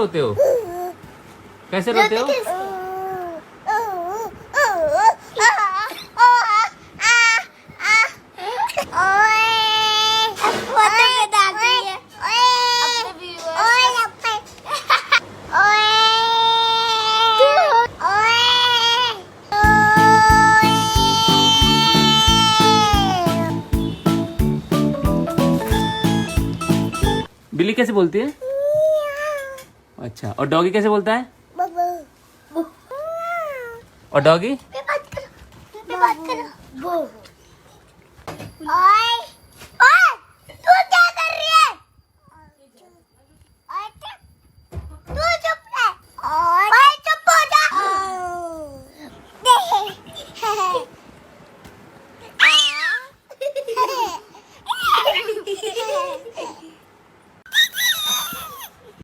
रोते हो? कैसे रोते हो? बिल्ली कैसे बोलती है? अच्छा, और डॉगी कैसे बोलता है? और डॉगी?